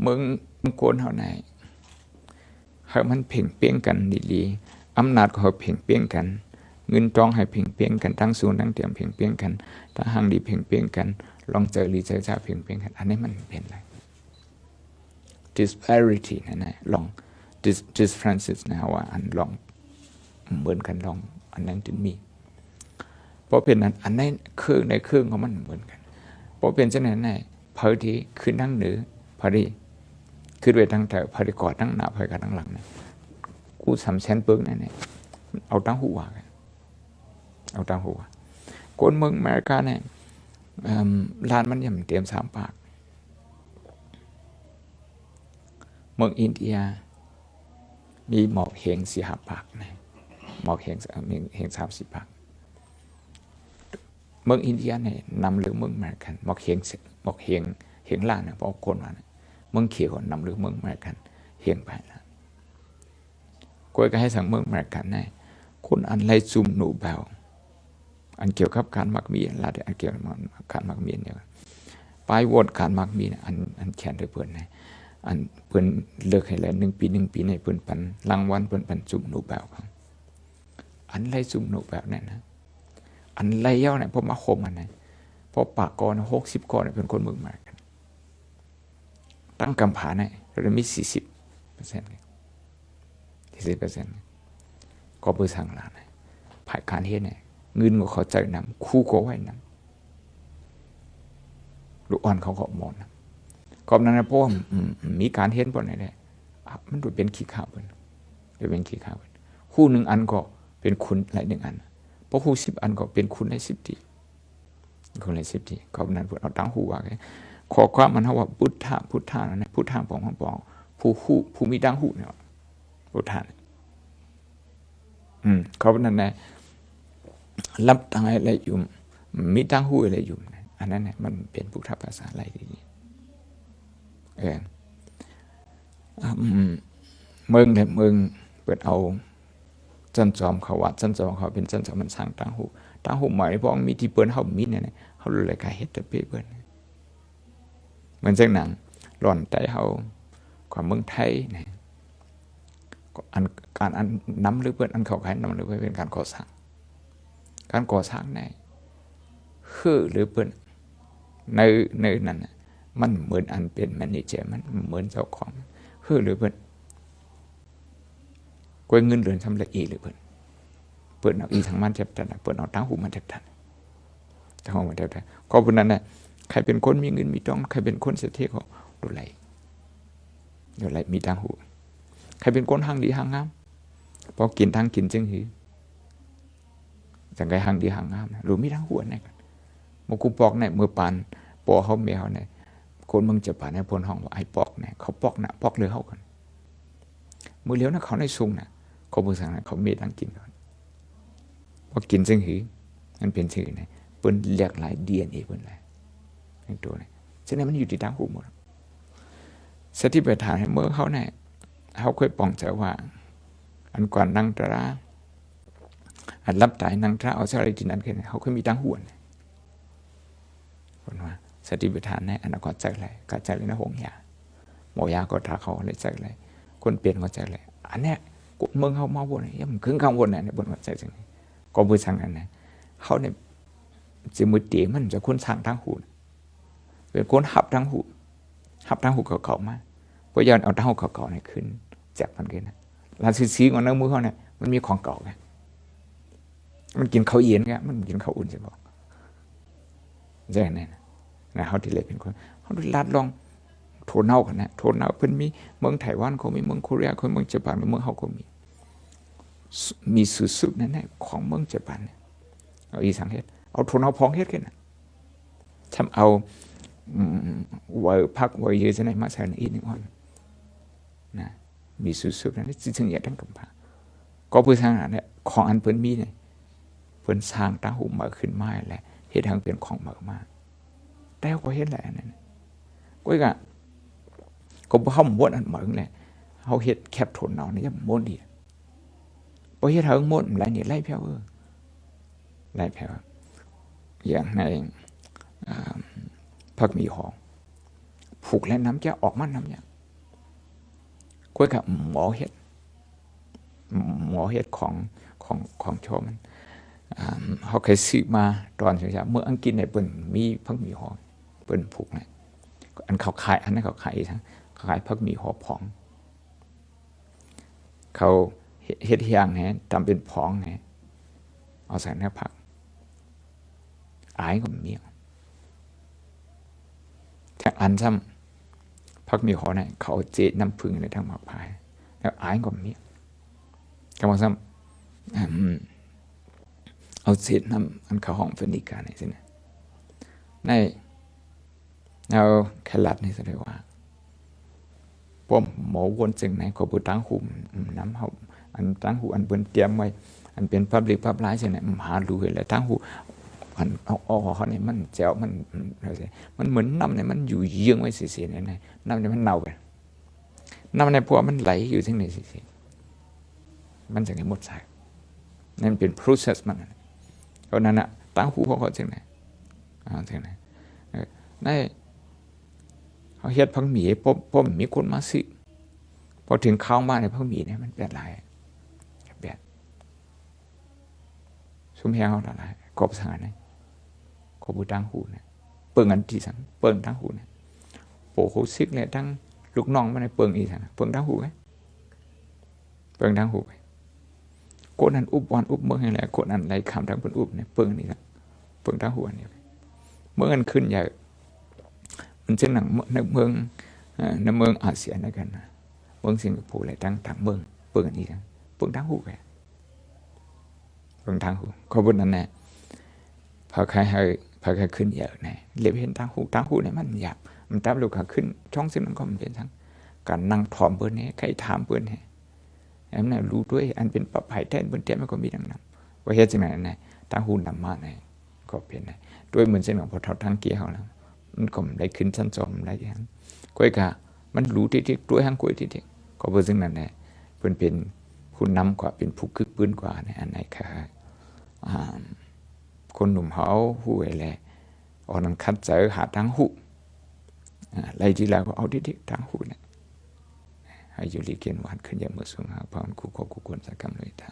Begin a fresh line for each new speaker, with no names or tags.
มึงโกนเฮาไหนให้มันเพ่งเปี้ยงกันดีๆอำนาจก็เพ่งเปี้ยงกันเงินจองให้เพ่งเปี้ยงกันทั้งศูนย์ทั้งเตรียมเพ่งเปี้ยงกันถ้าหังดีเพ่งเปี้ยงกันลองเจอรีเจอจ้าเพ่งเปี้ยงกันอันนี้มันเป็นอะไร disparity นั่นแหละลอง differences นะว่าอันลองเหมือนกันลองอันนั้นถึงมีเพราะเป็นนั้นอันในเครื่องของมันเหมือนกันเพราะเป็นเช่นนั้นไงพอดีคือนั่งเหนือพอดีคือไปทั้งแต่พอดีกอดทั้งหน้าพอดีกอดทั้งหลังเนี่ยกูสำเชนเปิ้งนั่นเนี่ยเอาตั้งหัวกันเอาตั้งหัวคนเมืองอเมริกาเนี่ยลานมันยังเตรียม3 ปากเมืองอินเดียมีหมอกเหง4-5 ปากนะหมอกเหง30 ปากเมืองอินเดียเนี่ยนำหรือเมืองอเมริกันหมอกเหงล่างเนี่ยพอคนว่าเมืองเขียวนำหรือเมืองอเมริกันเหงไปแล้วก้อยก็ให้สั่งเมืองอเมริกันเนี่ยคนอันไรซุ่มหนูเบาอันเกี่ยวกับการมักมีอะไรอันเกี่ยวกับการมักมีเนี่ยไปโหวตการมักมีอันแขนด้วยเพื่อนเนี่ยอันเพื่อนเลิกให้แล้ว1 ปีในเพื่อนปันรางวัลเพื่อนปันซุ่มหนูเบาอันไรซุ่มหนูเบาเนี่ยนะอันไรเย้าเนี่ยพอมาคมอันเนี่ยพอปากกร60 กรเนี่ยเป็นคนเมืองมากันตั้งกำผาเนี่ยเรามี40%ก็เพื่อสั่งลาเนี่ยผ่านการเฮ็ดเนี่ยเงินก็เขาใจนำคู่ก็ไว้นำลูกอ่อนเขาก็มองนะก็นั้นนะเพราะว่ามีการเฮ็ดบ่ไหนได้มันดูเป็นขี้ข้าวเพิ่นดูเป็นขี้ข้าวคู่1 อันก็เป็นคุณหลาย1 อันเพราะคู่10 อันก็เป็นคุณได้10 ทีคนละ10 ทีก็นั้นเพิ่นเอาตั้งหูว่าขอความมันเฮาว่าพุทธะนั่นนะพุทธะของผู้มีตั้งหูเนี่ยพุทธะเขานั้นนะรับตั้งอะไรอยู่มีตั้งหูอะไรอยู่อันนั้นน่ะมันเป็นพุทธภาษาอะไรดีเมืองเปิดเอาจันจอมเขาว่าจันจอมเขาเป็นจันจอมมันสร้างตั้งหูหมายเพราะมีที่เปิ้นเฮามีเนี่ยเฮารู้เลยการเฮ็ดแต่เปิ้นมันจังหนังหล่อนใจเฮาความเมืองไทยเนี่ยการนำหรือเปิ้นอันเขาขายนำหรือเป็นการก่อสร้างในหรือเปิ้นในนั้นมันเหมือนอันเป็นแมเนเจอร์มันเหมือนเจ้าของหรือเปิ้นกวยเงินเดือนทำละอีหรือเปิ้นเอาอีทางมันแทบทันเปิ้นเอาตั้งหูมันแทบทันตั้งหูมันแทบทันก็เพราะนั้นน่ะใครเป็นคนมีเงินมีทองใครเป็นคนเศรษฐีเขาดูไหลมีตั้งหูใครเป็นคนหางดีหางงามพอกินทั้งกินจึงหือจังไงหางดีหางงามนะรู้มีทั้งหัวเนี่ยกันมกูปอกเนี่ยมือปานปอเขาแมวเนี่ยคนมึงจะป่านในพลห้องว่าไอ้ปอกเนี่ยเขาปอกนะปอกเลยเขากันมือเลี้ยวนะเขาในซุงนะเขาบูชานะเขามีทั้งกินก่อนพอกินจึงหือมันเป็นชื่อเนี่ยเปิ้นเรียกหลาย DNA เปิ้นหลายในตัวเนี่ยฉะนั้นมันอยู่ที่ตั้งหูหมดสถิปัฏฐานให้เมื่อเขาเนี่ยเขาเคยป้องใจว่าอันก่อนนั่งตราอันรับตายนั่งตราเอาอะไรที่นั้นเขาเคยมีตั้งหูคนว่าสถิปัฏฐานเนี่ยอันนั้นก็ใจอะไรก็ใจเลยนะหงยาหมอยาก็ทาเขาเลยใจอะไรคนเปลี่ยนก็ใจอะไรอันเนี้ยกดเมืองเขามาบนเนี่ยมันขึ้นข้างบนเนี่ยบนหัวใจจังก็บูชากันนะเขาเนี่ยจะมือเตี๋ยมันจะคนสั่งทั้งหูเป็นคนหับทั้งหูเก่าๆมาเพราะย้อนเอาทั้งหูเก่าๆเนี่ยขึ้นแจกมันกันนะลาซีของน้ำมือเขาเนี่ยมันมีของเก่าไงมันกินข้าวเย็นไงมันกินข้าวอุ่นใช่ปะใช่ไหมนะเขาที่เลยเป็นคนเขาดูลาดลองโทนเน่ากันนะโทนเน่าเพิ่นมีเมืองไต้หวันเขามีเมืองเกาหลีเขาเมืองญี่ปุ่นเมืองเขาก็มีสุดๆนั่นแหละของเมืองญี่ปุ่นเอาอีสังเฮ็ดเอาโทนเน่าพองเฮ็ดกันนะทำเอาพักไว้เยอะจะไหนมาใส่ในอีกนิดหน่อยนะมีสุดๆนั่นจริงๆอย่างทั้งกำพร้าก็เพื่อสร้างเนี่ยของอันเพิ่นมีเนี่ยเพิ่นสร้างตั้งหูมาขึ้นมาแหละเฮ็ดทางเป็นของเหมือมาแต่ก็เฮ็ดแหละนั่นก็อีกก็บ่เฮาม้วนอันเหมือนแหละเฮาเฮ็ดแคบโทนเนานี่ยังม้วนดีบ่เฮ็ดเฮิงม้วนหลายนี่ไล่แผ่วไล่แผ่วอย่างในผักมีหอมผูกและน้ำจะออกมาน้ำเนี่ย ก็กับหมอเฮ็ดของโชว์มันเขาเคยซื้อมาตอนเช้าเมื่ออังกฤษในเปิ่นมีพักมีหอเปิ่นผูกนะอันเขาขายอันนั้นเขาขายทั้งขายพักมีหอผองเขาเฮ็ดอย่างไงทำเป็นผองไงเอาใส่หน้าผักอายก็มีแท็กอันซ้ำพักมีหอเนี่ยเขาเจน้ำผึ้งในทางหมากพายแล้วอายก็มีกำลังซ้ำเอาเศษน้ำอันเขาห้องเฟนิกาในสินะในเอาแคลัดนี่แสดงว่าป้อมหมอวนจึงไหนก็บุตั้งหูน้ำเขาอันตั้งหูอันเปิ้นเตรียมไว้อันเป็นพับลิกพับไลน์ใช่ไหมหาดูเลยตั้งหูอันเอาเขาเนี่ยมันแจ๋วมันอะไรมันเหมือนน้ำเนี่ยมันอยู่เยื้องไว้เสียๆเนี่ยน้ำเนี่ยมันเน่าไปน้ำในพวกมันไหลอยู่ที่ไหนเสียๆมันจะไงหมดสายนั่นเป็น process มันเพราะนั้นอะตั้งหูเขาจึงไหนจึงไหนในเขาเฮ็ดพักหมีป้อมมีคนมาซื้อพอถึงเข้ามาในพักหมีเนี่ยมันแปดลายแปดซุ้มแห้งเขาหลายกบสังเนี่ยกบบูตั้งหูเนี่ยเปิงอันที่สังเปิงตั้งหูเนี่ยโปโคซิกเนี่ยตั้งลูกน้องมาในเปิงอีสังเปิงตั้งหูไงเปิงตั้งหูไปโกนั้นอุบวันอุบเมืองอะไรโกนั้นไรคำทั้งเป็นอุบเนี่ยเปิงนี่สังเปิงตั้งหูอันนี้เมื่อกันขึ้นใหญ่มันจึงหนังในเมืองอาเซียนด้วยกันนะเมืองสิงคโปร์อะไรต่างเมืองเปิงอันนี้ทั้งเปิงทั้งหูไปเปิงทั้งหูเขาพูดนั่นแหละพอใครขึ้นเยอะเนี่ยเรียบเห็นทั้งหูเนี่ยมันหยาบมันตับลูกขาขึ้นช่องซึ่งมันก็มันเป็นทั้งการนั่งถอมเปิ้นเนี่ยใครถามเปิ้นเนี่ยอันนั้นรู้ด้วยอันเป็นปรับไผ่แทนเปิ้นเตี้ยมันก็มีดังนั้นว่าเฮ็ดจังได๋นั่นทั้งหูนำมาเนี่ยก็เป็นได้ด้วยเหมือนเส้นของพอทางเกียร์เขาแล้วมันก็ได้ขึ้นชั้นสองได้อย่างก้อยกะมันรู้ที่ด้วยทางก้อยที่ก็เพื่อซึ่งนั้นแหละเป็นคุณนำกว่าเป็นผู้คึกปืนกว่าในอันไหนค่ะคนหนุ่มเขาหูอะไรอ่อนคัดเจอหาทางหูอะไรที่แล้วก็เอาที่ทางหูเนี่ยให้อยู่ลีเกียนหวานขึ้นอย่างเมื่อสูงหาพรคู่ควรสักคำเลยท่า